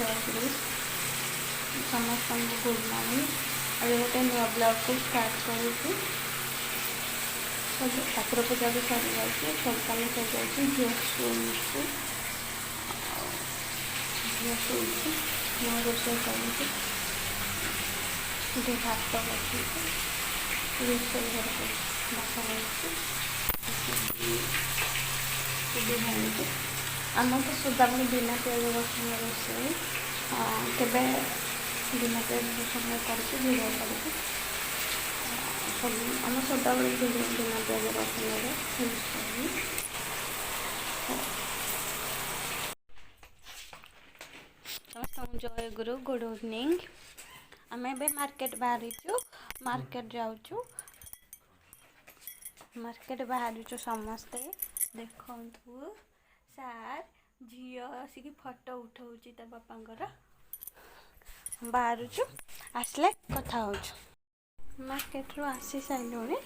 जय समस्त good morning. आज गोटे नुआ ब्लॉग को स्टार्ट करूँ। सब ठाकुर पूजा भी सरी जाए, सब कम सर जाए, झील शोची मैं रोषे करुँगी भात बसई रोषे घर को बासा भाई आम तो सदाबले बिना प्याज रसुण रोषे तेरे बिना प्याज रसुण करके भिड़ करके सब आम सदाबले बिना प्याज रसुण जय गुरु गुड इवनिंग। आम ए मार्केट बाहरी मार्केट जाऊँ मार्केट बाहरी समस्ते देखु सार झी आसिक फटो उठाऊँ ता बापा बाहर आसले कथा हो मार्केट रू आसी सारे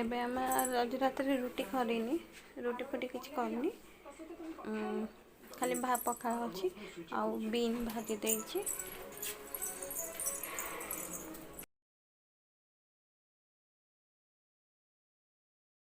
एबे आम आज रात रुटी करनी रुटी फुटी किसी करनी खाली पखाड़ अच्छी आउ बीन भाजी देगी